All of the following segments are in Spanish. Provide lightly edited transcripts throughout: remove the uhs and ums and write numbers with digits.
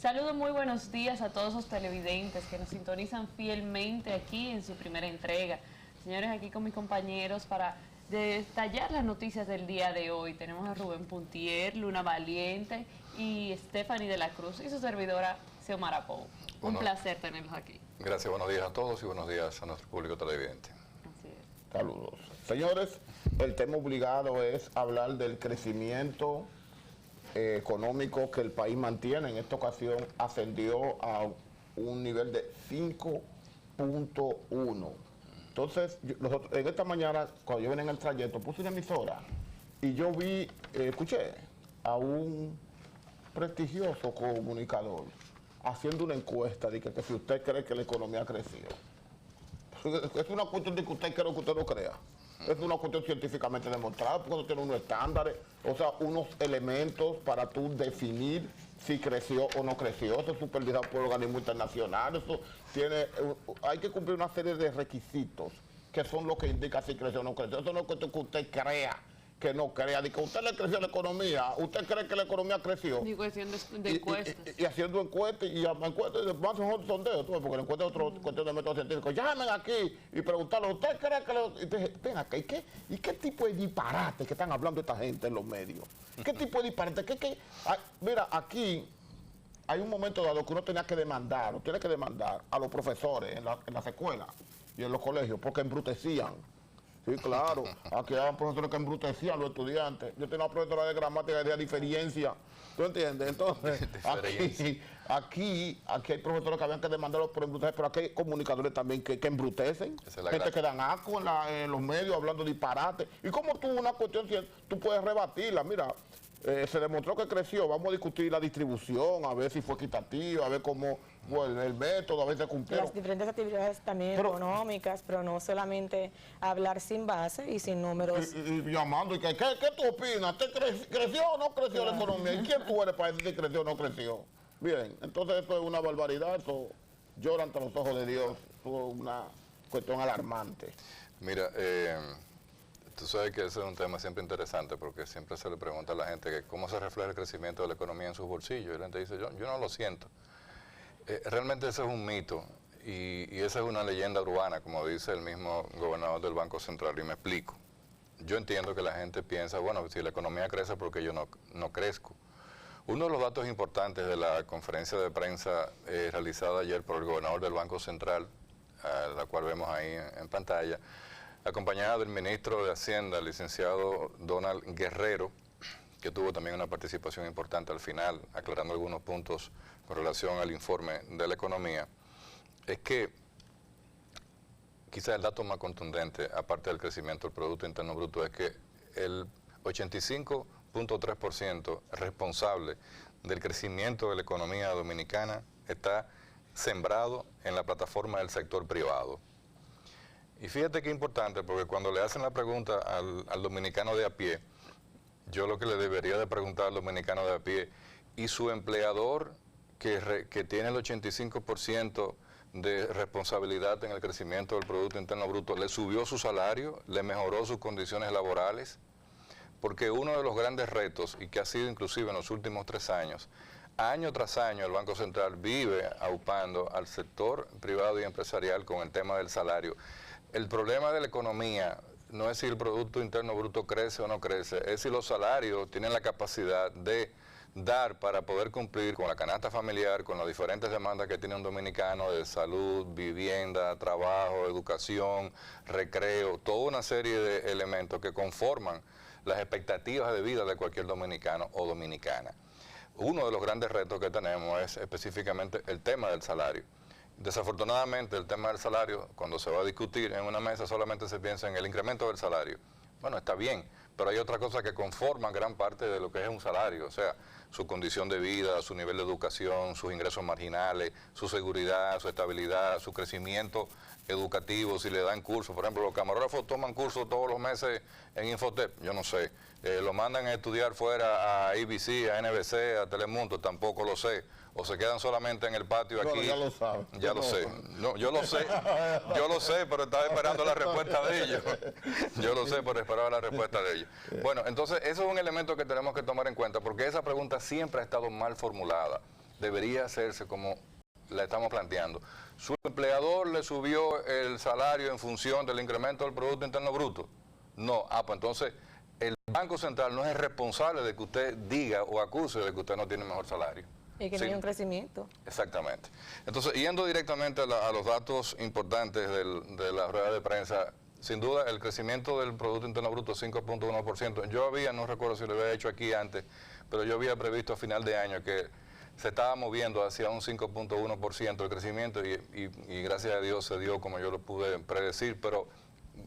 Saludos, muy buenos días a todos los televidentes que nos sintonizan fielmente aquí en su primera entrega. Señores, aquí con mis compañeros para detallar las noticias del día de hoy. Tenemos a Rubén Puntier, Luna Valiente y Stephanie de la Cruz y su servidora Xiomara Pou. Un placer tenerlos aquí. Gracias, buenos días a todos y buenos días a nuestro público televidente. Así es. Saludos. Señores, el tema obligado es hablar del crecimiento económico que el país mantiene. En esta ocasión ascendió a un nivel de 5.1. Entonces, en esta mañana, cuando yo venía en el trayecto, puse una emisora y yo vi, escuché a un prestigioso comunicador haciendo una encuesta de que si usted cree que la economía ha crecido. Es una cuestión de que usted cree o que usted no crea. Es una cuestión científicamente demostrada, porque tiene unos estándares, o sea, unos elementos para tú definir si creció o no creció. Eso es supervisado por organismos internacionales. Eso tiene, hay que cumplir una serie de requisitos que son los que indican si creció o no creció. Eso no es cuestión que usted crea, que no crea. De que a usted le creció la economía, usted cree que la economía creció. Ni cuestión de encuestas. Y haciendo encuestas, y encuestas más son sondeos, porque la encuesta es otra cuestión de método científico. Llamen aquí y preguntarle, ¿usted cree que y te, ven acá, ¿y qué tipo de disparate que están hablando esta gente en los medios? ¿Qué tipo de disparate? Mira, aquí hay un momento dado que uno tiene que demandar a los profesores en las escuelas y en los colegios, porque embrutecían. Sí, claro. Aquí hay profesores que embrutecían a los estudiantes. Yo tengo una profesora de gramática de diferencia. ¿Tú entiendes? Entonces, aquí hay profesores que habían que demandarlos por embrutecer, pero aquí hay comunicadores también que embrutecen. Gente que dan asco en los medios hablando disparate. Y como tú una cuestión, tú puedes rebatirla. Mira, se demostró que creció. Vamos a discutir la distribución, a ver si fue equitativa, a ver cómo fue el método, a ver si se cumplió. Las diferentes actividades también económicas, pero no solamente hablar sin base y sin números. Y llamando, ¿qué tú opinas? ¿Creció o no creció la economía? ¿Y quién tú eres para decir si creció o no creció? Bien, entonces esto es una barbaridad, esto llora ante los ojos de Dios, esto es una cuestión alarmante. Mira, tú sabes que ese es un tema siempre interesante porque siempre se le pregunta a la gente que cómo se refleja el crecimiento de la economía en sus bolsillos. Y la gente dice, yo no lo siento. Realmente ese es un mito y esa es una leyenda urbana, como dice el mismo gobernador del Banco Central, y me explico. Yo entiendo que la gente piensa, bueno, si la economía crece porque yo no crezco. Uno de los datos importantes de la conferencia de prensa realizada ayer por el gobernador del Banco Central, la cual vemos ahí en pantalla, acompañada del ministro de Hacienda, el licenciado Donald Guerrero, que tuvo también una participación importante al final, aclarando algunos puntos con relación al informe de la economía, es que quizás el dato más contundente, aparte del crecimiento del Producto Interno Bruto, es que el 85.3% responsable del crecimiento de la economía dominicana está sembrado en la plataforma del sector privado. Y fíjate qué importante, porque cuando le hacen la pregunta al dominicano de a pie, yo lo que le debería de preguntar al dominicano de a pie, ¿y su empleador que tiene el 85% de responsabilidad en el crecimiento del Producto Interno Bruto, le subió su salario, le mejoró sus condiciones laborales? Porque uno de los grandes retos, y que ha sido inclusive en los últimos 3 años, año tras año el Banco Central vive aupando al sector privado y empresarial con el tema del salario. El problema de la economía no es si el Producto Interno Bruto crece o no crece, es si los salarios tienen la capacidad de dar para poder cumplir con la canasta familiar, con las diferentes demandas que tiene un dominicano de salud, vivienda, trabajo, educación, recreo, toda una serie de elementos que conforman las expectativas de vida de cualquier dominicano o dominicana. Uno de los grandes retos que tenemos es específicamente el tema del salario. Desafortunadamente, el tema del salario, cuando se va a discutir en una mesa, solamente se piensa en el incremento del salario. Bueno, está bien, pero hay otras cosas que conforman gran parte de lo que es un salario, o sea, su condición de vida, su nivel de educación, sus ingresos marginales, su seguridad, su estabilidad, su crecimiento educativo, si le dan cursos. Por ejemplo, los camarógrafos toman cursos todos los meses en Infotep, yo no sé. Lo mandan a estudiar fuera a IBC, a NBC, a Telemundo, tampoco lo sé. O se quedan solamente en el patio aquí. Bueno, ya lo sabe. Ya lo sé. No, yo lo sé, pero estaba esperando la respuesta de ellos. Yo lo sé, pero esperaba la respuesta de ellos. Bueno, entonces eso es un elemento que tenemos que tomar en cuenta, porque esa pregunta siempre ha estado mal formulada. debería hacerse como la estamos planteando. ¿Su empleador le subió el salario en función del incremento del Producto Interno Bruto? No. Pues entonces el Banco Central no es responsable de que usted diga o acuse de que usted no tiene mejor salario. Y que no hay un crecimiento. Exactamente. Entonces, yendo directamente a los datos importantes de la rueda de prensa, sin duda el crecimiento del Producto Interno Bruto 5.1%. Yo no recuerdo si lo había hecho aquí antes, pero yo había previsto a final de año que se estaba moviendo hacia un 5.1% el crecimiento y gracias a Dios se dio como yo lo pude predecir, pero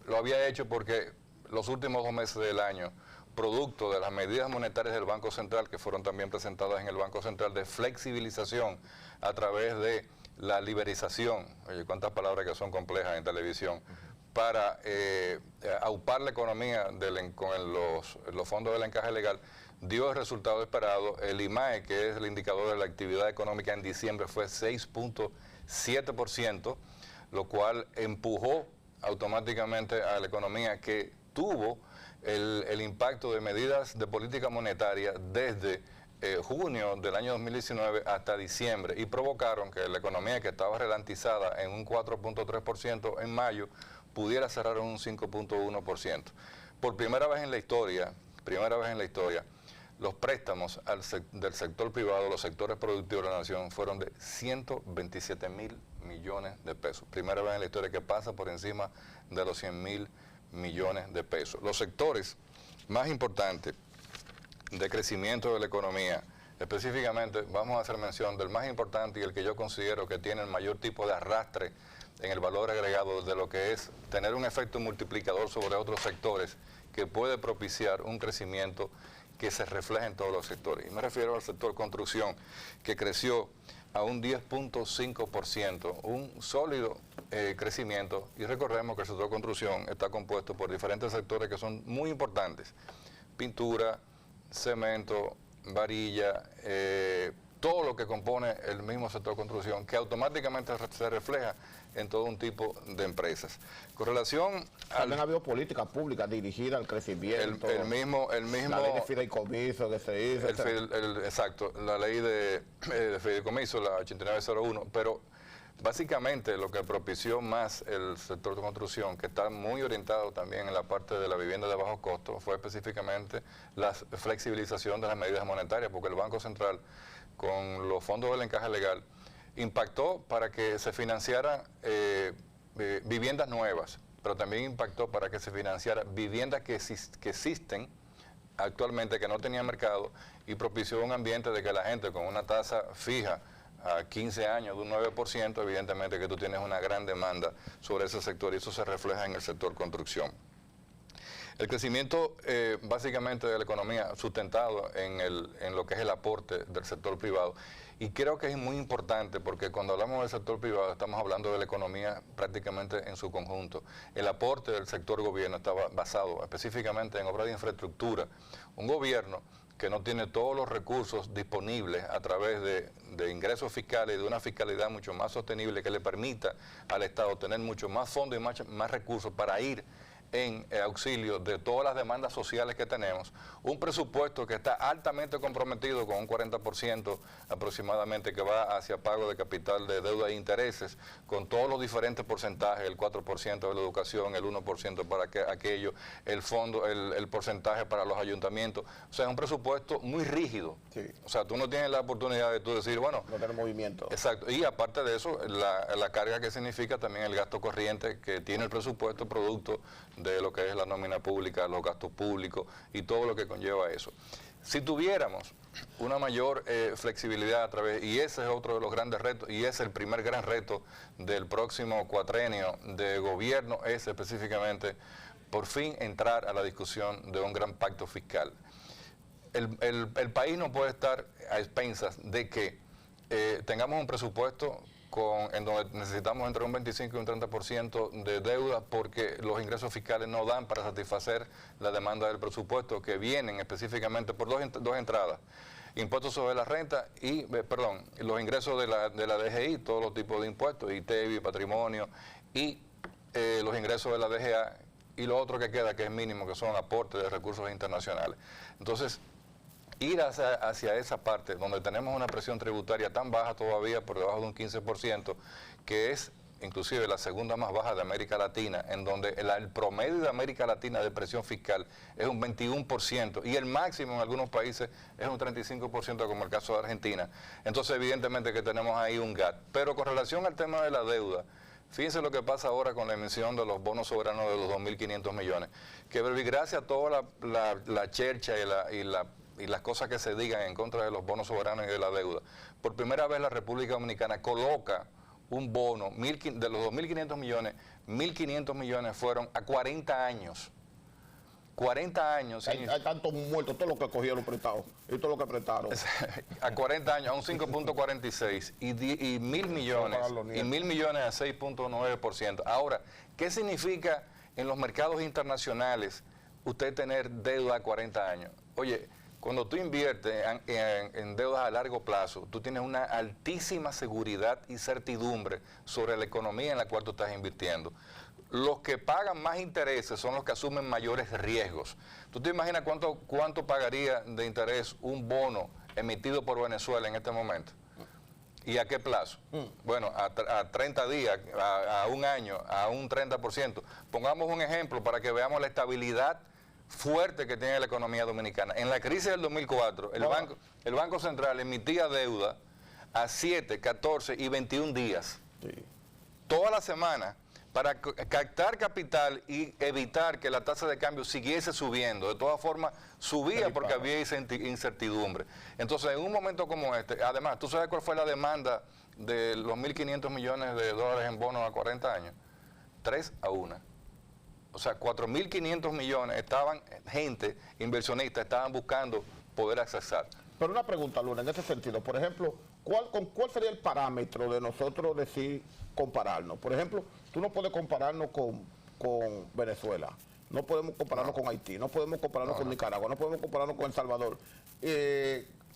lo había hecho porque los últimos 2 meses del año, producto de las medidas monetarias del Banco Central, que fueron también presentadas en el Banco Central, de flexibilización a través de la liberización, oye, cuántas palabras que son complejas en televisión, para aupar la economía con los fondos del encaje legal, dio el resultado esperado. El IMAE, que es el indicador de la actividad económica en diciembre, fue 6.7%, lo cual empujó automáticamente a la economía, que tuvo el impacto de medidas de política monetaria desde junio del año 2019 hasta diciembre, y provocaron que la economía, que estaba ralentizada en un 4.3% en mayo, pudiera cerrar en un 5.1%. Por primera vez en la historia, los préstamos del sector privado, los sectores productivos de la nación, fueron de 127.000 millones de pesos. Primera vez en la historia que pasa por encima de los 100.000 millones de pesos. Los sectores más importantes de crecimiento de la economía, específicamente vamos a hacer mención del más importante y el que yo considero que tiene el mayor tipo de arrastre en el valor agregado, de lo que es tener un efecto multiplicador sobre otros sectores que puede propiciar un crecimiento que se refleja en todos los sectores. Y me refiero al sector construcción, que creció a un 10.5%, un sólido crecimiento, y recordemos que el sector construcción está compuesto por diferentes sectores que son muy importantes: pintura, cemento, varilla, todo lo que compone el mismo sector construcción, que automáticamente se refleja en todo un tipo de empresas. Con relación también ha habido políticas públicas dirigidas al crecimiento. El mismo la ley de fideicomiso que se hizo. Exacto, la ley de fideicomiso, la 8901, pero básicamente lo que propició más el sector de construcción, que está muy orientado también en la parte de la vivienda de bajo costo, fue específicamente la flexibilización de las medidas monetarias, porque el Banco Central, con los fondos del encaje legal, impactó para que se financiaran viviendas nuevas, pero también impactó para que se financiaran viviendas que existen actualmente, que no tenían mercado, y propició un ambiente de que la gente, con una tasa fija a 15 años de un 9%, evidentemente que tú tienes una gran demanda sobre ese sector, y eso se refleja en el sector construcción. El crecimiento básicamente de la economía sustentado en lo que es el aporte del sector privado, y creo que es muy importante porque cuando hablamos del sector privado estamos hablando de la economía prácticamente en su conjunto. El aporte del sector gobierno estaba basado específicamente en obras de infraestructura. Un gobierno que no tiene todos los recursos disponibles a través de ingresos fiscales y de una fiscalidad mucho más sostenible que le permita al Estado tener mucho más fondos y más recursos para ir en auxilio de todas las demandas sociales que tenemos, un presupuesto que está altamente comprometido con un 40% aproximadamente que va hacia pago de capital de deuda e intereses, con todos los diferentes porcentajes, el 4% de la educación, el 1% para aquello, el fondo, el porcentaje para los ayuntamientos. O sea, es un presupuesto muy rígido. Sí. O sea, tú no tienes la oportunidad de tú decir, bueno... No tener movimiento. Exacto. Y aparte de eso, la carga que significa también el gasto corriente que tiene el presupuesto producto de lo que es la nómina pública, los gastos públicos y todo lo que conlleva eso. Si tuviéramos una mayor flexibilidad a través, y ese es otro de los grandes retos, y es el primer gran reto del próximo cuatrenio de gobierno, es específicamente por fin entrar a la discusión de un gran pacto fiscal. El país no puede estar a expensas de que tengamos un presupuesto en donde necesitamos entre un 25 y un 30% de deuda, porque los ingresos fiscales no dan para satisfacer la demanda del presupuesto, que vienen específicamente por dos entradas: impuestos sobre la renta y, los ingresos de la DGI, todos los tipos de impuestos, ITEVI, patrimonio, y los ingresos de la DGA, y lo otro que queda, que es mínimo, que son aportes de recursos internacionales. Entonces, ir hacia esa parte donde tenemos una presión tributaria tan baja todavía, por debajo de un 15%, que es inclusive la segunda más baja de América Latina, en donde el promedio de América Latina de presión fiscal es un 21% y el máximo en algunos países es un 35%, como el caso de Argentina. Entonces evidentemente que tenemos ahí un gap. Pero con relación al tema de la deuda, fíjense lo que pasa ahora con la emisión de los bonos soberanos de los 2.500 millones, que gracias a toda la chercha y las cosas que se digan en contra de los bonos soberanos y de la deuda, por primera vez la República Dominicana coloca un bono de los 2.500 millones, 1.500 millones fueron a 40 años. 40 años. Hay tantos muertos, todo lo que cogieron prestados y todo lo que prestaron. A 40 años, a un 5.46 y 1.000 millones, y 1.000 millones a 6.9%. Ahora, ¿qué significa en los mercados internacionales usted tener deuda a 40 años? Oye, cuando tú inviertes en deudas a largo plazo, tú tienes una altísima seguridad y certidumbre sobre la economía en la cual tú estás invirtiendo. Los que pagan más intereses son los que asumen mayores riesgos. ¿Tú te imaginas cuánto pagaría de interés un bono emitido por Venezuela en este momento? ¿Y a qué plazo? Bueno, a 30 días, a un año, a un 30%. Pongamos un ejemplo para que veamos la estabilidad fuerte que tiene la economía dominicana. En la crisis del 2004, el Banco Central emitía deuda a 7, 14 y 21 días. Sí. Toda la semana, para captar capital y evitar que la tasa de cambio siguiese subiendo. De todas formas, subía porque había incertidumbre. Entonces, en un momento como este, además, ¿tú sabes cuál fue la demanda de los 1.500 millones de dólares en bonos a 40 años? 3-1. O sea, 4.500 millones inversionistas estaban buscando poder accesar. Pero una pregunta, Luna, en ese sentido, por ejemplo, ¿cuál sería el parámetro de nosotros decir compararnos? Por ejemplo, tú no puedes compararnos con Venezuela, no podemos compararnos con Haití, no podemos compararnos con Nicaragua, no podemos compararnos con El Salvador,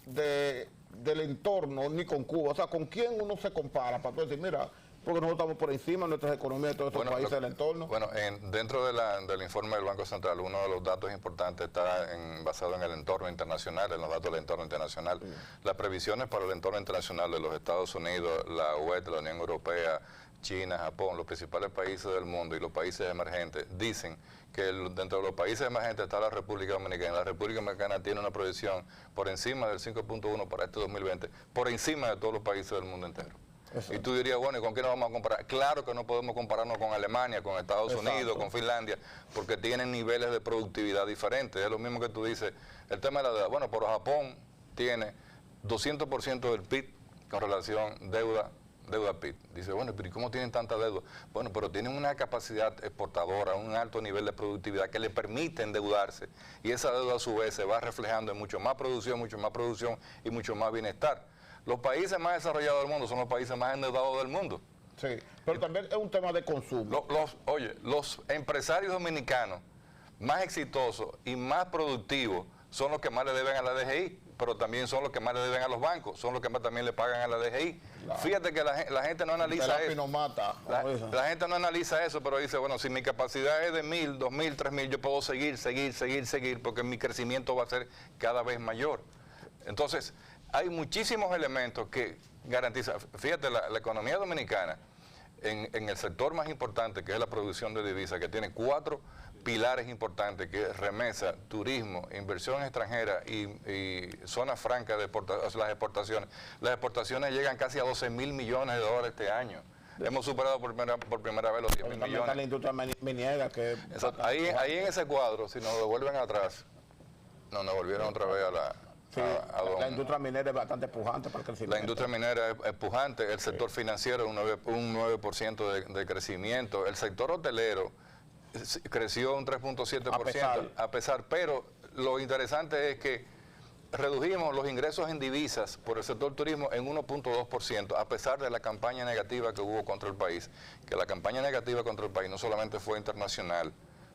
del entorno, ni con Cuba. O sea, ¿con quién uno se compara para tú decir, mira, porque nosotros estamos por encima de nuestras economías de todos estos países del entorno? Bueno, dentro del informe del Banco Central, uno de los datos importantes está basado en el entorno internacional, en los datos del entorno internacional. Sí. Las previsiones para el entorno internacional de los Estados Unidos, la UE, la Unión Europea, China, Japón, los principales países del mundo y los países emergentes, dicen que dentro de los países emergentes está la República Dominicana. La República Dominicana tiene una proyección por encima del 5.1 para este 2020, por encima de todos los países del mundo entero. Exacto. Y tú dirías, bueno, ¿y con qué nos vamos a comparar? Claro que no podemos compararnos con Alemania, con Estados Unidos, con Finlandia, porque tienen niveles de productividad diferentes. Es lo mismo que tú dices, el tema de la deuda. Bueno, pero Japón tiene 200% del PIB con relación deuda-PIB. Dice, bueno, pero ¿y cómo tienen tanta deuda? Bueno, pero tienen una capacidad exportadora, un alto nivel de productividad que le permite endeudarse. Y esa deuda a su vez se va reflejando en mucho más producción y mucho más bienestar. Los países más desarrollados del mundo son los países más endeudados del mundo. Sí, pero también es un tema de consumo. Los empresarios dominicanos más exitosos y más productivos son los que más le deben a la DGI, pero también son los que más le deben a los bancos, son los que más también le pagan a la DGI. Claro. Fíjate que la gente no analiza eso. La gente no analiza eso, pero dice, bueno, si mi capacidad es de 1.000, 2.000, 3.000, yo puedo seguir, porque mi crecimiento va a ser cada vez mayor. Entonces, hay muchísimos elementos que garantizan. Fíjate, la economía dominicana, en el sector más importante, que es la producción de divisas, que tiene 4 pilares importantes, que es remesa, turismo, inversión extranjera y zona franca de las exportaciones. Las exportaciones llegan casi a 12.000 millones de dólares este año. Hemos superado por primera vez los 10.000 millones. Está la industria minera que... Ahí en ese cuadro, si nos devuelven atrás, nos volvieron otra vez a la... Sí, la industria minera es bastante pujante para el crecimiento. La industria minera es pujante, el sector financiero un 9% de crecimiento, el sector hotelero creció un 3.7%, pero lo interesante es que redujimos los ingresos en divisas por el sector turismo en 1.2%, a pesar de la campaña negativa que hubo contra el país, que la campaña negativa contra el país no solamente fue internacional,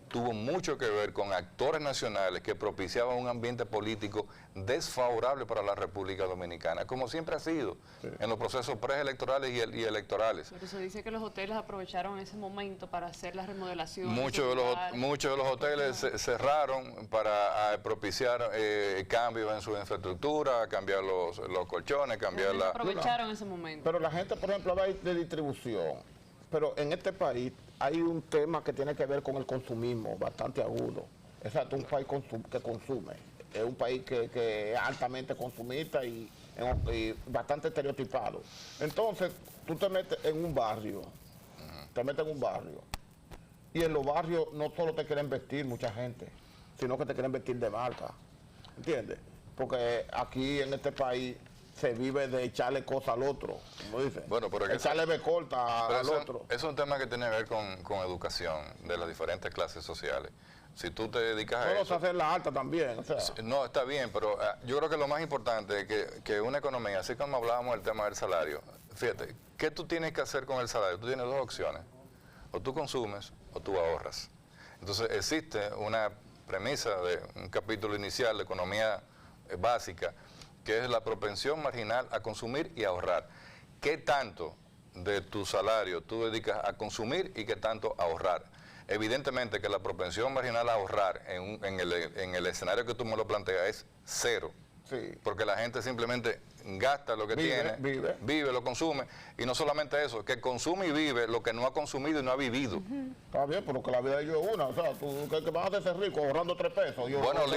tuvo mucho que ver con actores nacionales que propiciaban un ambiente político desfavorable para la República Dominicana, como siempre ha sido en los procesos preelectorales y electorales. Pero se dice que los hoteles aprovecharon ese momento para hacer las remodelaciones. Muchos de los hoteles cerraron para propiciar cambios en su infraestructura, cambiar los colchones, cambiar la... Aprovecharon ese momento. Pero la gente, por ejemplo, habla de distribución. Pero en este país hay un tema que tiene que ver con el consumismo bastante agudo. Exacto, un país que consume. Es un país que es altamente consumista y bastante estereotipado. Entonces, tú te metes en un barrio, y en los barrios no solo te quieren vestir mucha gente, sino que te quieren vestir de marca. ¿Entiendes? Porque aquí en este país se vive de echarle cosas al otro, como dicen. Bueno, pero echarle becorta al otro. Es un tema que tiene que ver con educación de las diferentes clases sociales. Si tú te dedicas a eso... hacer la alta también, o sea. No, está bien, pero yo creo que lo más importante es que una economía, así como hablábamos del tema del salario, fíjate, ¿qué tú tienes que hacer con el salario? Tú tienes dos opciones, o tú consumes o tú ahorras. Entonces existe una premisa de un capítulo inicial de economía básica, que es la propensión marginal a consumir y ahorrar. ¿Qué tanto de tu salario tú dedicas a consumir y qué tanto a ahorrar? Evidentemente que la propensión marginal a ahorrar en el escenario que tú me lo planteas es cero. Sí. Porque la gente simplemente gasta lo que tiene, vive, lo consume, y no solamente eso, que consume y vive lo que no ha consumido y no ha vivido. Está bien, pero que la vida de ellos es una, o sea, tú que vas a ser rico ahorrando 3 pesos. Bueno, lo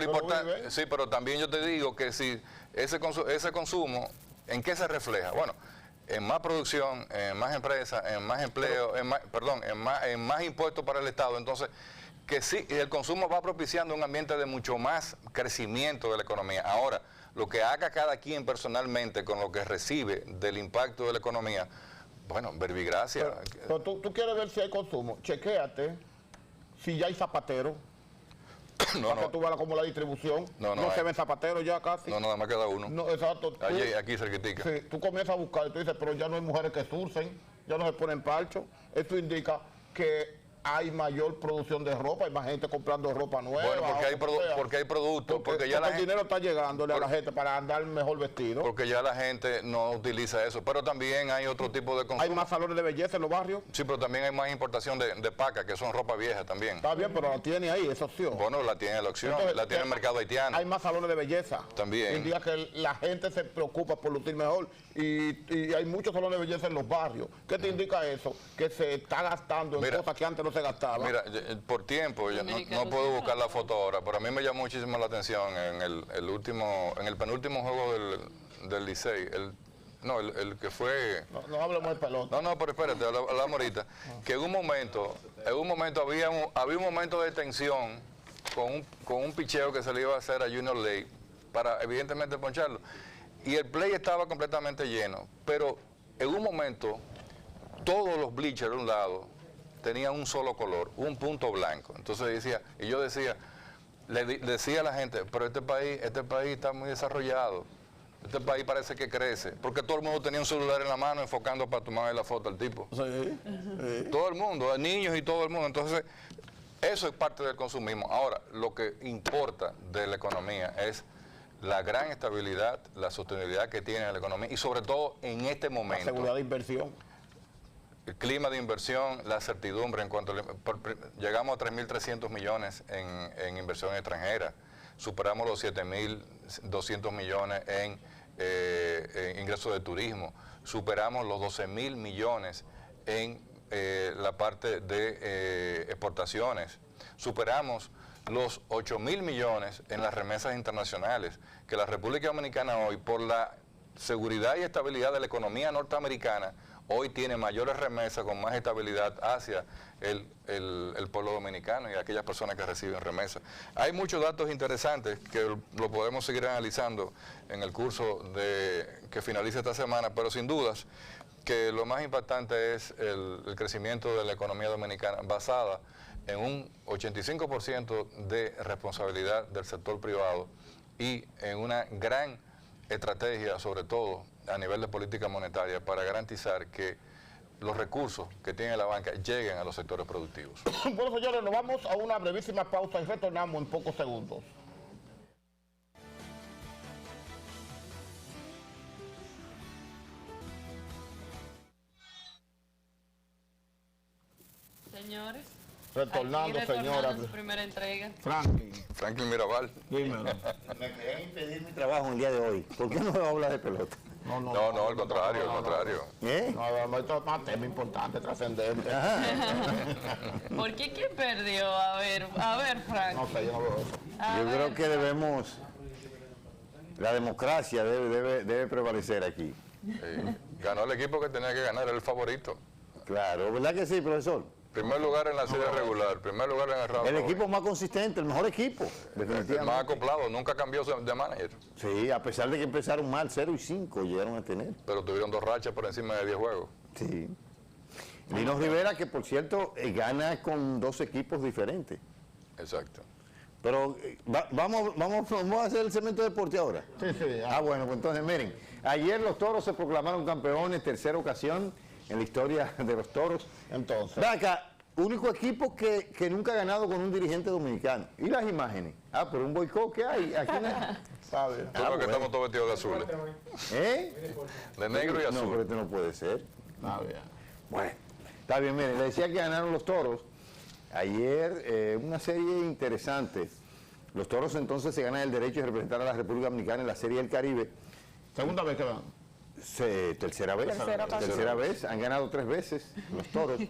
importante, sí, pero también yo te digo que si ese consumo, ¿en qué se refleja? Bueno, en más producción, en más empresas, en más empleo, en más impuestos para el Estado. Entonces, que sí, el consumo va propiciando un ambiente de mucho más crecimiento de la economía. Ahora, lo que haga cada quien personalmente con lo que recibe del impacto de la economía, bueno, verbigracia. Pero tú quieres ver si hay consumo, chequéate si ya hay zapateros. Para que tú veas como la distribución. No se ven zapateros ya casi. No, nada más queda uno. No, exacto. Aquí cerquitica. Sí, tú comienzas a buscar y tú dices, pero ya no hay mujeres que surcen, ya no se ponen parcho. Esto indica que hay mayor producción de ropa, hay más gente comprando ropa nueva. Bueno, porque hay productos, porque ya el dinero está llegándole a la gente para andar mejor vestido. Porque ya la gente no utiliza eso, pero también hay otro tipo de consumo. ¿Hay más salones de belleza en los barrios? Sí, pero también hay más importación de paca, que son ropa vieja también. Está bien, pero la tiene ahí, esa opción. Bueno, la tiene la opción, entonces, la tiene el mercado haitiano. Hay más salones de belleza. También. Indica que la gente se preocupa por lucir mejor y hay muchos salones de belleza en los barrios. ¿Qué te indica eso? Que se está gastando en cosas que antes no se gastaban. Mira, por tiempo, yo no puedo buscar la foto ahora, pero a mí me llamó muchísimo la atención en el penúltimo juego del Licey, el que fue... No hablemos de pelota. No, pero espérate, hablamos ahorita, que en un momento había un momento de tensión con un picheo que se le iba a hacer a Junior Lake para evidentemente poncharlo, y el play estaba completamente lleno, pero en un momento todos los bleachers de un lado tenían un solo color, un punto blanco. Entonces yo decía, le decía a la gente, pero este país está muy desarrollado, este país parece que crece, porque todo el mundo tenía un celular en la mano enfocando para tomarle la foto al tipo. Sí. Todo el mundo, niños y todo el mundo. Entonces, eso es parte del consumismo. Ahora, lo que importa de la economía es la gran estabilidad, la sostenibilidad que tiene la economía y sobre todo en este momento. La seguridad de inversión. El clima de inversión, la certidumbre en cuanto llegamos a 3.300 millones en inversión extranjera, superamos los 7.200 millones en ingresos de turismo, superamos los 12.000 millones en la parte de exportaciones, superamos los 8.000 millones en las remesas internacionales, que la República Dominicana hoy, por la seguridad y estabilidad de la economía norteamericana, hoy tiene mayores remesas con más estabilidad hacia el pueblo dominicano y aquellas personas que reciben remesas. Hay muchos datos interesantes que lo podemos seguir analizando en el curso que finaliza esta semana, pero sin dudas que lo más impactante es el crecimiento de la economía dominicana basada en un 85% de responsabilidad del sector privado y en una gran estrategia, sobre todo a nivel de política monetaria, para garantizar que los recursos que tiene la banca lleguen a los sectores productivos. Bueno, señores, nos vamos a una brevísima pausa y retornamos en pocos segundos. Señores, Retornando, aquí retornando señora. su primera entrega. Franklin Mirabal. Dímelo. Me querían impedir mi trabajo el día de hoy. ¿Por qué no habla de pelota? No, al contrario, al contrario. ¿Eh? No, esto es más tema importante, trascendente. ¿Por qué quién perdió? A ver, Frank. No sé, yo no veo eso. A Yo ver, creo que debemos... La democracia debe prevalecer aquí. Ganó el equipo que tenía que ganar, era el favorito. Claro, ¿verdad que sí, profesor? Primer lugar en la serie regular, primer lugar en el round El robin. equipo más consistente, el mejor equipo, El más definitivamente. acoplado, nunca cambió de manager, Sí, a pesar de que empezaron mal, 0-5 llegaron a tener. pero tuvieron 2 rachas por encima de 10 juegos. Sí. Lino Rivera, que por cierto, gana con 2 equipos diferentes. Exacto. Pero vamos a hacer el segmento deportivo ahora. Sí. Bueno, pues entonces miren, ayer los Toros se proclamaron campeones, tercera ocasión en la historia de los Toros. Entonces. Ve acá, único equipo que nunca ha ganado con un dirigente dominicano. ¿Y las imágenes? Pero un boicot que hay aquí. ¿Sabe? Tú ves que estamos todos vestidos de azules, ¿Eh? de negro y No, pero azul. esto no puede ser. ¿Sabe? Bueno, está bien, miren, le decía que ganaron los Toros. Ayer, una serie interesante. Los Toros entonces se ganan el derecho de representar a la República Dominicana en la Serie del Caribe. Segunda vez que van. Tercera vez. Tercera ocasión. Tercera vez. Han ganado 3 veces los Toros.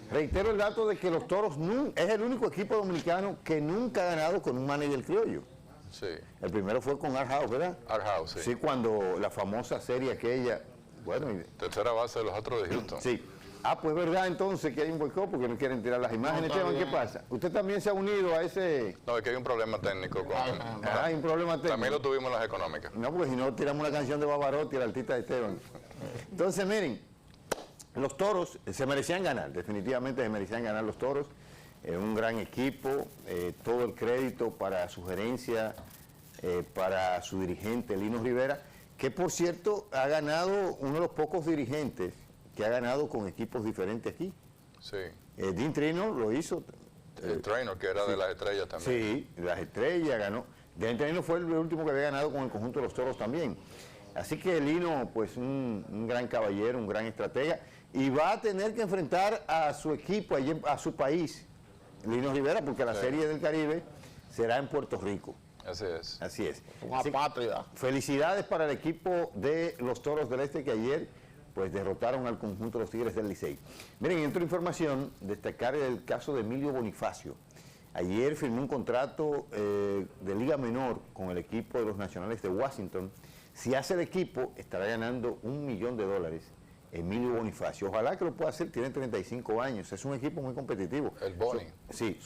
Reitero el dato de que los Toros es el único equipo dominicano que nunca ha ganado con un manager criollo. Sí, El primero fue con Art House, ¿verdad? Art House, sí. Sí, cuando la famosa serie aquella. Bueno, Tercera base de los Astros de Houston. sí. Pues verdad entonces que hay un boicot porque no quieren tirar las imágenes. No, Esteban, ¿qué bien. pasa? Usted también se ha unido a ese... No, es que hay un problema técnico con... Hay un problema técnico. También lo tuvimos en las económicas. No, porque si no tiramos una canción de Bavarotti, el artista de Esteban. Entonces, miren, los Toros se merecían ganar, definitivamente se merecían ganar los Toros. Un gran equipo, todo el crédito para su gerencia, para su dirigente, Lino Rivera, que por cierto ha ganado uno de los pocos dirigentes que ha ganado con equipos diferentes aquí. Sí. Dean Traynor lo hizo. El trainer, que era de las estrellas también. Sí, las estrellas ganó. Dean Traynor fue el último que había ganado con el conjunto de los Toros también. Así que Lino, pues un gran caballero, un gran estratega, y va a tener que enfrentar a su equipo, a su país, Lino Rivera, porque la Sí. Serie del Caribe será en Puerto Rico. Así es. Así es. Una Así- patria. Felicidades para el equipo de los Toros del Este que ayer pues derrotaron al conjunto de los Tigres del Licey. Miren, en otra información, destacar el caso de Emilio Bonifacio. Ayer firmó un contrato de Liga Menor con el equipo de los Nacionales de Washington. Si hace el equipo, estará ganando $1 millón. Emilio Bonifacio. Ojalá que lo pueda hacer, tiene 35 años. Es un equipo muy competitivo. El Boni. Sí,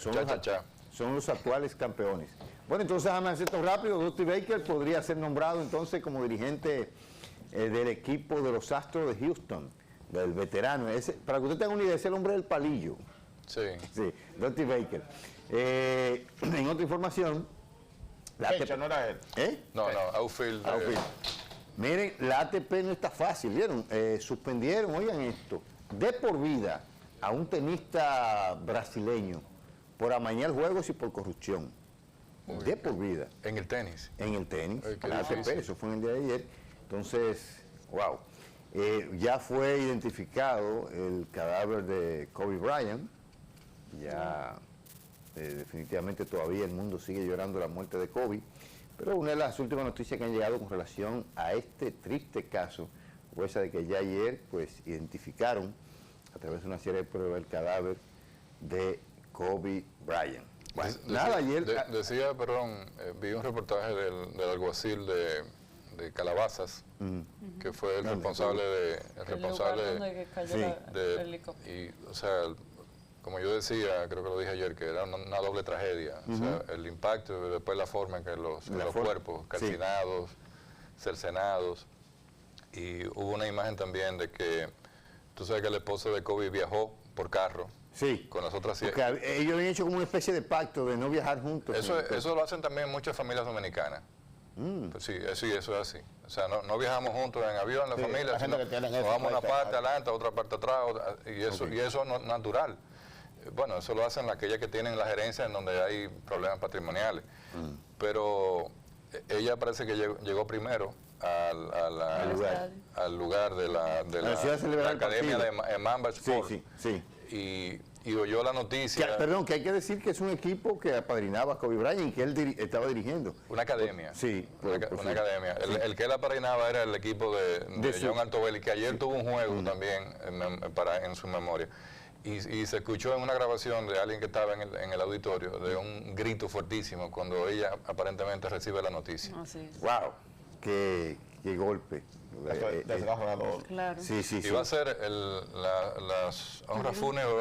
Cha. son los actuales campeones. Bueno, entonces déjame hacer esto rápido. Dusty Baker podría ser nombrado entonces como dirigente del equipo de los Astros de Houston, del veterano. Para que usted tenga una idea, es el hombre del palillo. Sí. Sí, Dusty Baker. En otra información, la Fecha, no era él. No, outfield. Outfield. Miren, la ATP no está fácil, ¿vieron? Suspendieron, oigan esto, de por vida a un tenista brasileño por amañar juegos y por corrupción. De por vida. En el tenis. En el tenis, Ay, qué la ATP, difícil. eso fue en el día de ayer. Entonces, wow. Ya fue identificado el cadáver de Kobe Bryant. Ya definitivamente todavía el mundo sigue llorando la muerte de Kobe. Pero una de las últimas noticias que han llegado con relación a este triste caso fue esa de que ya ayer pues identificaron a través de una serie de pruebas el cadáver de Kobe Bryant. Bueno, nada, ayer... Decía, perdón, vi un reportaje del alguacil de Calabazas, que fue el responsable de... el lugar donde que cayó sí, el helicóptero. Y, o sea, como yo decía, creo que lo dije ayer, que era una doble tragedia. O sea, el impacto y después la forma en que los cuerpos calcinados, cercenados. Y hubo una imagen también de que, tú sabes que el esposo de Kobe viajó por carro. Sí, Con las otras porque ellos habían hecho como una especie de pacto de no viajar juntos. Eso lo hacen también muchas familias dominicanas. Pues sí, eso es así. O sea, no viajamos juntos en avión, la Sí, familia, la gente sino que tienen nos eso, vamos una pues, parte adelante, otra parte atrás, y eso no es natural. Bueno, eso lo hacen aquellas que tienen la gerencia en donde hay problemas patrimoniales. Pero ella parece que llegó primero al lugar de la ciudad de celebrar el academia partido. de Mamba Sport. Sí. Y oyó la noticia. Perdón, que hay que decir que es un equipo que apadrinaba a Kobe Bryant y que él estaba dirigiendo. Una academia. Sí. Una academia. El que él apadrinaba era el equipo de John Altobelli, que ayer tuvo un juego también en su memoria. Y se escuchó en una grabación de alguien que estaba en el auditorio, de un grito fuertísimo cuando ella aparentemente recibe la noticia. Así es. ¡Wow! ¡Qué golpe! Desgarrador. Claro. Sí. Y va a ser, las honras fúnebres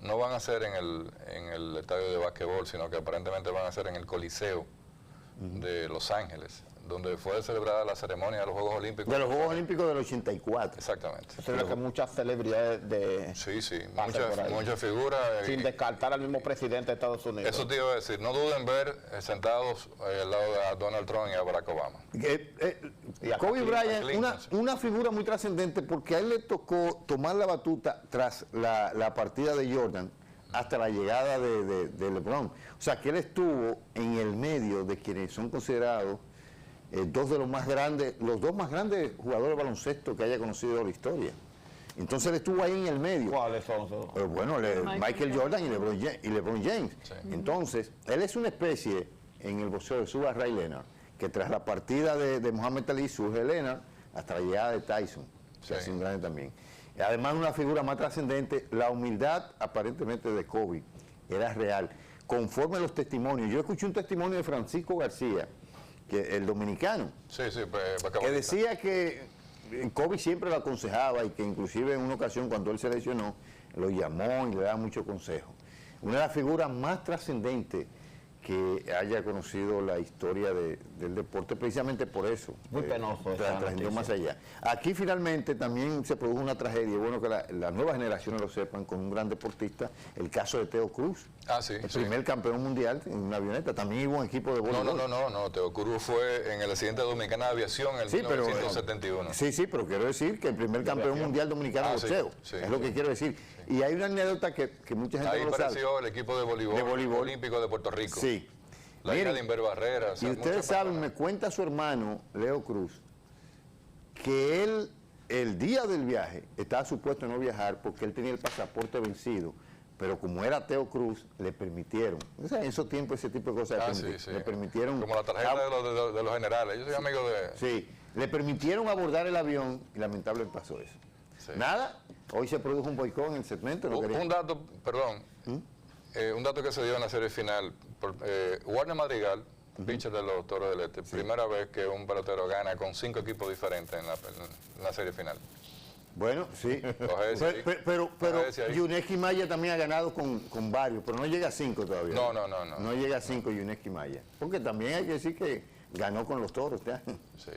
no van a ser en el estadio de básquetbol, sino que aparentemente van a ser en el Coliseo de Los Ángeles, donde fue celebrada la ceremonia de los Juegos Olímpicos. De los Juegos Olímpicos del 84. Exactamente. Eso es lo que muchas celebridades de... Sí, pasen por ahí. muchas figuras. Sin descartar al mismo presidente de Estados Unidos. Eso te iba a decir, no duden ver sentados al lado de Donald Trump y a Barack Obama. Kobe Bryant, Clinton, sí. una figura muy trascendente porque a él le tocó tomar la batuta tras la partida de Jordan hasta la llegada de LeBron. O sea, que él estuvo en el medio de quienes son considerados los dos más grandes jugadores de baloncesto que haya conocido la historia. Entonces él estuvo ahí en el medio. ¿Cuáles son esos? Bueno, Michael Jordan y LeBron James. Sí. Entonces, él es una especie en el boxeo de Sugar Ray Leonard, que tras la partida de Muhammad Ali surge Leonard hasta la llegada de Tyson, que es un grande también. Además, una figura más trascendente, la humildad aparentemente de Kobe era real. Conforme a los testimonios, yo escuché un testimonio de Francisco García, que el dominicano, que decía que Kobe siempre lo aconsejaba y que inclusive en una ocasión cuando él se lesionó, lo llamó y le daba mucho consejo. Una de las figuras más trascendentes que haya conocido la historia del deporte, precisamente por eso. Muy penoso esa trascendió noticia. más allá. Aquí finalmente también se produjo una tragedia, bueno que las nuevas generaciones lo sepan, con un gran deportista, el caso de Teo Cruz. Sí. El primer campeón mundial en una avioneta, también hubo un equipo de voleibol. No, Teo Cruz fue en el accidente dominicano de aviación en 1971. Sí, pero quiero decir que el primer campeón mundial dominicano de boxeo, es lo que quiero decir. Y hay una anécdota que mucha gente Ahí no lo sabe. apareció el equipo de voleibol olímpico de Puerto Rico. Sí. La hija de Inver Barrera. Y ustedes saben, me cuenta su hermano, Leo Cruz, que él, el día del viaje, estaba supuesto a no viajar porque él tenía el pasaporte vencido, pero como era Teo Cruz, le permitieron. O sea, en esos tiempos ese tipo de cosas le permitieron. Como la tarjeta de los generales. Yo soy amigo de... Sí, le permitieron abordar el avión y lamentablemente pasó eso. Sí. Nada, hoy se produjo un boicot en el segmento. Un dato, perdón, un dato que se dio en la serie final. Warner Madrigal, pitcher de los Toros del Este, primera vez que un pelotero gana con 5 equipos diferentes en la serie final. Bueno, sí. Pero Yuneski Maya también ha ganado con varios, pero no llega a 5 todavía. No. No llega a 5 Yuneski Maya. Porque también hay que decir que ganó con los Toros. Sí.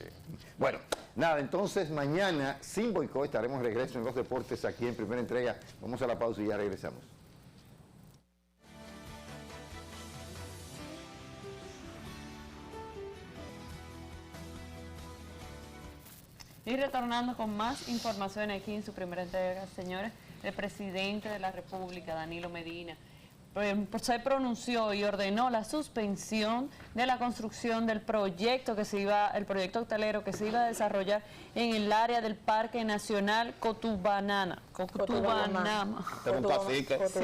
Bueno, nada, entonces mañana, sin boicot, estaremos de regreso en los deportes aquí en Primera Entrega. Vamos a la pausa y ya regresamos. Y retornando con más información aquí en su primera entrega, señores, el presidente de la República, Danilo Medina, se pronunció y ordenó la suspensión de la construcción del proyecto el proyecto hotelero que se iba a desarrollar en el área del Parque Nacional Cotubanama. Un cacique. Sí.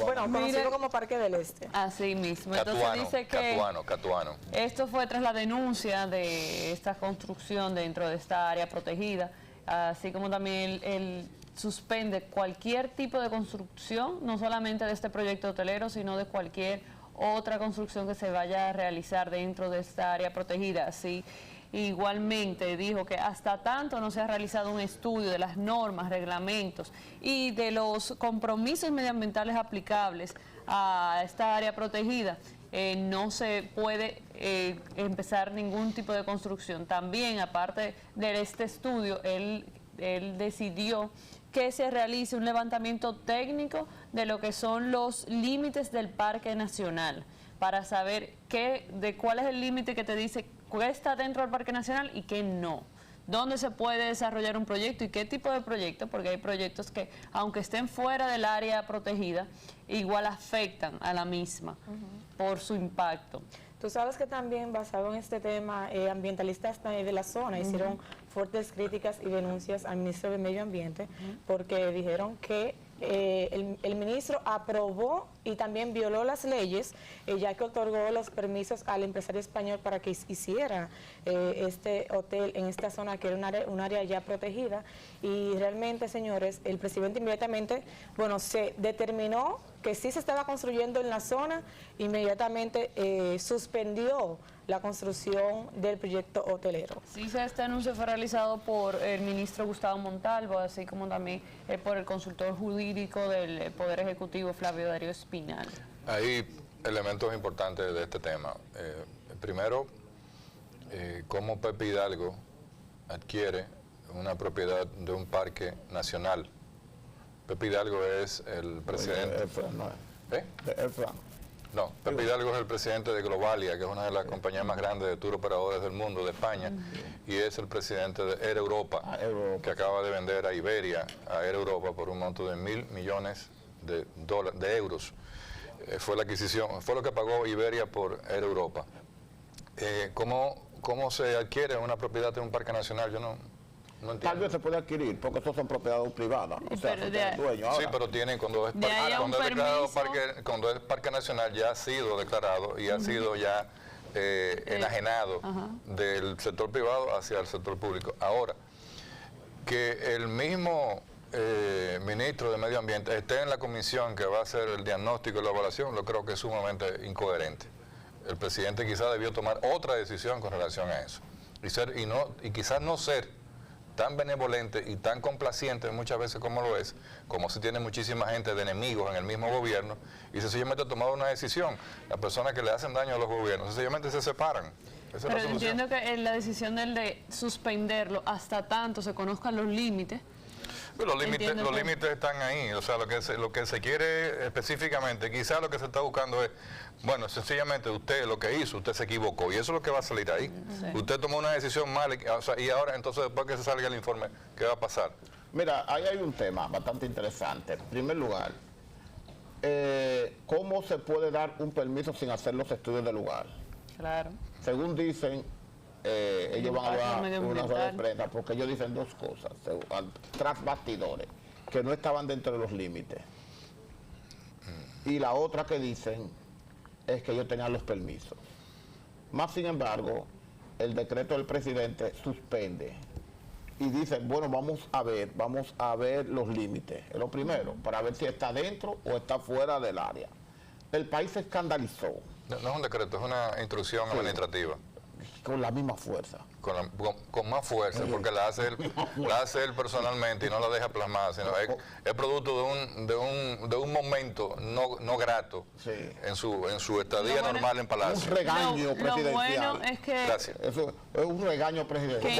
Bueno, conocido como Parque del Este. Así mismo. Entonces dice que Catuano. esto fue tras la denuncia de esta construcción dentro de esta área protegida, así como también el suspende cualquier tipo de construcción, no solamente de este proyecto hotelero, sino de cualquier otra construcción que se vaya a realizar dentro de esta área protegida. Así, igualmente dijo que hasta tanto no se ha realizado un estudio de las normas, reglamentos y de los compromisos medioambientales aplicables a esta área protegida, no se puede empezar ningún tipo de construcción. También, aparte de este estudio, él decidió que se realice un levantamiento técnico de lo que son los límites del Parque Nacional, para saber de cuál es el límite que te dice qué está dentro del Parque Nacional y qué no. Dónde se puede desarrollar un proyecto y qué tipo de proyecto, porque hay proyectos que, aunque estén fuera del área protegida, igual afectan a la misma por su impacto. Tú sabes que también, basado en este tema, ambientalistas de la zona hicieron fuertes críticas y denuncias al ministro de Medio Ambiente, porque dijeron que el ministro aprobó y también violó las leyes, ya que otorgó los permisos al empresario español para que hiciera este hotel en esta zona, que era un área ya protegida. Y realmente, señores, el presidente inmediatamente, bueno, se determinó que sí se estaba construyendo en la zona, inmediatamente suspendió la construcción del proyecto hotelero. Sí, este anuncio fue realizado por el ministro Gustavo Montalvo, así como también por el consultor jurídico del Poder Ejecutivo, Flavio Darío Espinal. Hay elementos importantes de este tema. Primero, cómo Pepe Hidalgo adquiere una propiedad de un parque nacional. Pepe Hidalgo es el presidente... No, Pepe Hidalgo es el presidente de Globalia, que es una de las compañías más grandes de tour operadores del mundo, de España, y es el presidente de Air Europa, que acaba de vender a Iberia, a Air Europa, por un monto de $1.000 millones de euros. Fue la adquisición, fue lo que pagó Iberia por Air Europa. ¿Cómo se adquiere una propiedad de un parque nacional? Yo no entiendo. Tal vez se puede adquirir, porque eso son propiedades privadas. O sea, dueños. Sí, pero tienen, cuando es parque nacional, ya ha sido declarado y ha sido ya enajenado del sector privado hacia el sector público. Ahora, que el mismo ministro de Medio Ambiente esté en la comisión que va a hacer el diagnóstico y la evaluación, lo creo que es sumamente incoherente. El presidente quizás debió tomar otra decisión con relación a eso. Y quizás no ser tan benevolente y tan complaciente muchas veces como lo es, como si tiene muchísima gente de enemigos en el mismo gobierno, y sencillamente ha tomado una decisión. Las personas que le hacen daño a los gobiernos sencillamente se separan. Esa Pero es la solución. entiendo que la decisión de suspenderlo hasta tanto se conozcan los límites. Los límites están ahí, o sea, lo que se quiere específicamente, quizás lo que se está buscando es, bueno, sencillamente usted lo que hizo, usted se equivocó, y eso es lo que va a salir ahí. Sí. Usted tomó una decisión mal, o sea, y ahora entonces después que se salga el informe, ¿qué va a pasar? Mira, ahí hay un tema bastante interesante. En primer lugar, ¿cómo se puede dar un permiso sin hacer los estudios del lugar? Claro. Según dicen, ellos van a dar una rueda de prensa, porque ellos dicen dos cosas, tras bastidores, que no estaban dentro de los límites. Y la otra que dicen es que ellos tenían los permisos. Más sin embargo, el decreto del presidente suspende y dice, bueno, vamos a ver los límites. Es lo primero, para ver si está dentro o está fuera del área. El país se escandalizó. No es un decreto, es una instrucción administrativa. Con la misma fuerza. Con más fuerza, porque la hace él personalmente y no la deja plasmada, sino es producto de un momento no grato en su estadía normal en Palacio. Un regaño presidencial. Lo bueno es que... Gracias. Eso es un regaño presidencial.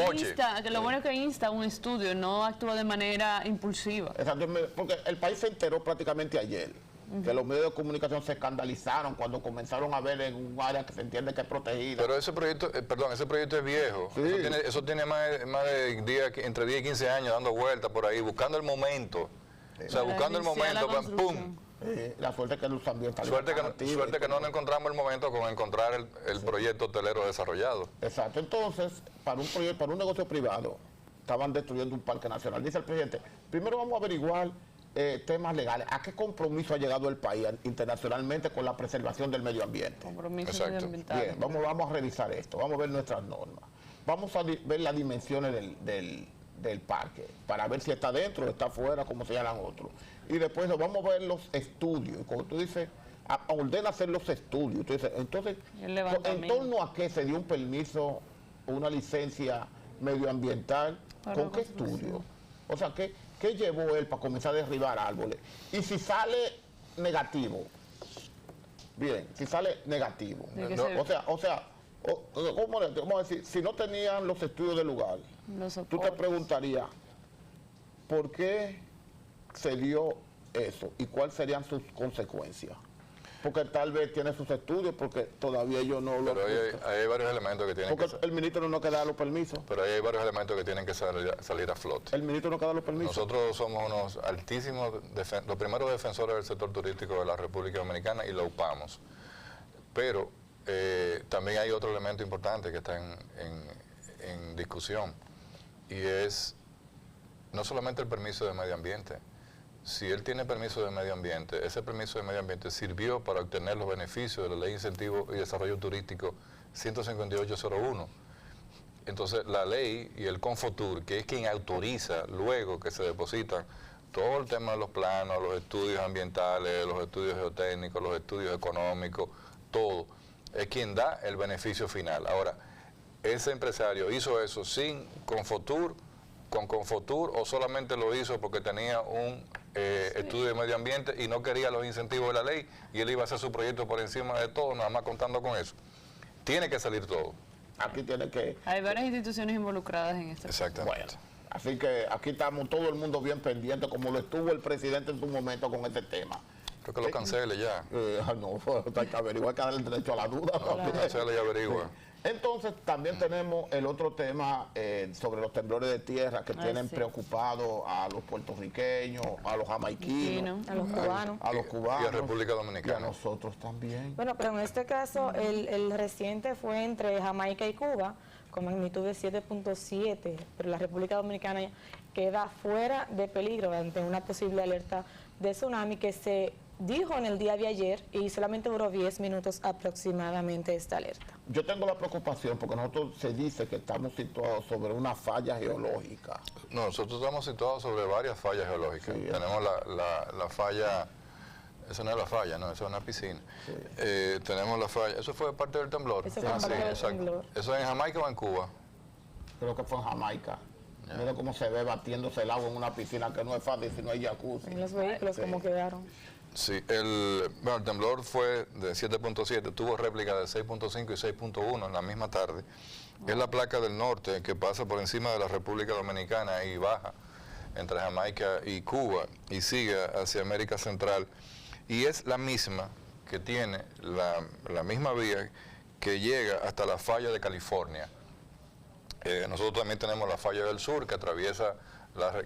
Lo bueno es que insta un estudio, no actúa de manera impulsiva. Exactamente, porque el país se enteró prácticamente ayer. Que los medios de comunicación se escandalizaron cuando comenzaron a ver en un área que se entiende que es protegida. Pero ese proyecto es viejo. Sí. Eso tiene más de entre 10 y 15 años dando vueltas por ahí, buscando el momento. Sí. O sea, buscando el momento, ¡pum! La suerte que los ambientales. Suerte que no encontramos el momento con encontrar el proyecto hotelero desarrollado. Exacto. Entonces, para un negocio privado, estaban destruyendo un parque nacional. Dice el presidente, primero vamos a averiguar temas legales. ¿A qué compromiso ha llegado el país internacionalmente con la preservación del medio ambiente? Compromiso medioambiental. Bien, vamos a revisar esto, vamos a ver nuestras normas. Vamos a ver las dimensiones del parque, para ver si está dentro o está afuera, como señalan otros. Y después vamos a ver los estudios. Como tú dices, ordena hacer los estudios. Entonces, ¿en torno a qué se dio un permiso o una licencia medioambiental? ¿Con qué estudio? O sea, ¿qué llevó él para comenzar a derribar árboles? Y si sale negativo, bien, si sale negativo, vamos a decir, si no tenían los estudios del lugar, tú te preguntarías, ¿por qué se dio eso y cuáles serían sus consecuencias? porque tal vez tiene sus estudios, porque todavía ellos no lo... Pero hay varios elementos que tienen Porque el ministro no queda los permisos. Pero ahí hay varios elementos que tienen que salir a flote. El ministro no queda los permisos. Nosotros somos unos altísimos, los primeros defensores del sector turístico de la República Dominicana y lo upamos. Pero también hay otro elemento importante que está en discusión, y es no solamente el permiso de medio ambiente. Si él tiene permiso de medio ambiente, ese permiso de medio ambiente sirvió para obtener los beneficios de la Ley de Incentivo y Desarrollo Turístico 15801. Entonces, la ley y el Confotur, que es quien autoriza luego que se depositan todo el tema de los planos, los estudios ambientales, los estudios geotécnicos, los estudios económicos, todo, es quien da el beneficio final. Ahora, ese empresario hizo eso sin Confotur, con Confotur, o solamente lo hizo porque tenía un estudio de medio ambiente y no quería los incentivos de la ley y él iba a hacer su proyecto por encima de todo, nada más contando con eso. Tiene que salir todo. Aquí tiene que... Hay varias instituciones involucradas en este. Exactamente. Bueno, así que aquí estamos todo el mundo bien pendiente, como lo estuvo el presidente en su momento con este tema. Creo que lo cancele ya. No, hay que averiguar, hay que dar el derecho a la duda. No, lo cancele y averigua. Entonces, también tenemos el otro tema sobre los temblores de tierra que tienen sí. preocupado a los puertorriqueños, a los jamaiquinos, A los cubanos. a los cubanos Y a República y a Dominicana. nosotros también. Bueno, pero en este caso el reciente fue entre Jamaica y Cuba, con magnitud de 7.7, pero la República Dominicana queda fuera de peligro ante una posible alerta de tsunami que se dijo en el día de ayer y solamente duró 10 minutos aproximadamente esta alerta. Yo tengo la preocupación porque nosotros se dice que estamos situados sobre una falla geológica. No, nosotros estamos situados sobre varias fallas geológicas. Sí, tenemos la falla, eso no es la falla, no, eso es una piscina. Sí. Tenemos la falla, eso fue parte del temblor. Eso fue parte del exacto. temblor. ¿Eso es en Jamaica o en Cuba? Creo que fue en Jamaica. Mira cómo se ve batiéndose el agua en una piscina que no es fácil si no hay jacuzzi. En los vehículos, Sí. como quedaron. Sí, el temblor fue de 7.7, tuvo réplica de 6.5 y 6.1 en la misma tarde. Es la placa del norte que pasa por encima de la República Dominicana y baja entre Jamaica y Cuba y sigue hacia América Central. Y es la misma que tiene la misma vía que llega hasta la falla de California. Nosotros también tenemos la falla del sur que atraviesa,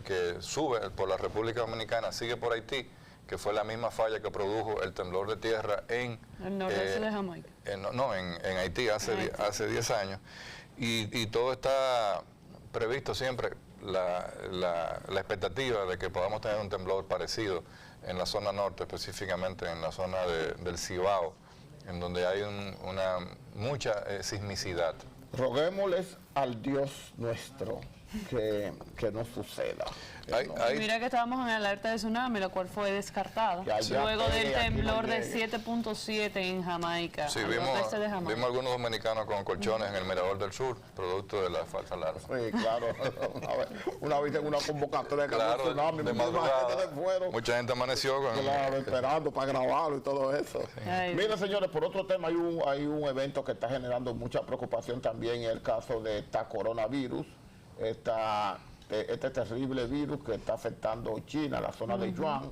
que sube por la República Dominicana, sigue por Haití, que fue la misma falla que produjo el temblor de tierra en... El noroeste de Jamaica. En Haití hace 10 años. Y todo está previsto siempre, la expectativa de que podamos tener un temblor parecido en la zona norte, específicamente en la zona del Cibao, en donde hay mucha sismicidad. Roguémosles al Dios nuestro que no suceda. Y mira que estábamos en alerta de tsunami, la cual fue descartada. Luego del temblor de 7.7 en Jamaica. Sí, al noroeste de Jamaica. vimos algunos dominicanos con colchones en el Mirador del Sur, producto de la falsa alarma. Sí, claro. Una vez en una convocatoria que Claro, tsunami, de mucha madrugada, gente se fueron. mucha gente amaneció con... Claro, esperando para grabarlo y todo eso. Ay, Miren, señores, por otro tema hay un evento que está generando mucha preocupación también, en el caso de esta coronavirus, este terrible virus que está afectando China, la zona de Yuan.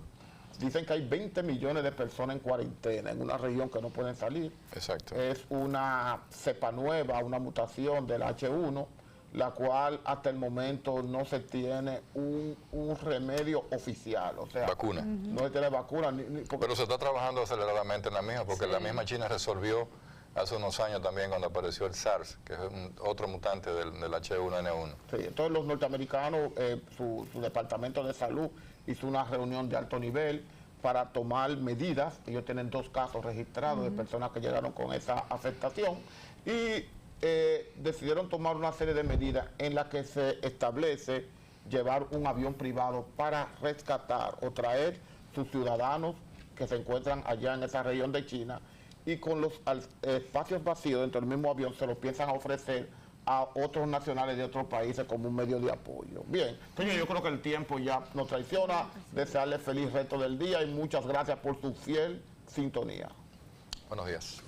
Dicen que hay 20 millones de personas en cuarentena en una región que no pueden salir. Exacto. Es una cepa nueva, una mutación del H1, la cual hasta el momento no se tiene un remedio oficial. O sea, Vacuna. no se tiene vacuna. Pero se está trabajando aceleradamente en la misma, porque la misma China resolvió hace unos años también cuando apareció el SARS, que es otro mutante del H1N1. Sí, entonces los norteamericanos, su departamento de salud hizo una reunión de alto nivel para tomar medidas. Ellos tienen 2 casos registrados de personas que llegaron con esa afectación y decidieron tomar una serie de medidas en las que se establece llevar un avión privado para rescatar o traer sus ciudadanos que se encuentran allá en esa región de China, y con los espacios vacíos dentro del mismo avión se los piensan a ofrecer a otros nacionales de otros países como un medio de apoyo. Bien, señor, yo creo que el tiempo ya nos traiciona. Desearle feliz resto del día y muchas gracias por su fiel sintonía. Buenos días.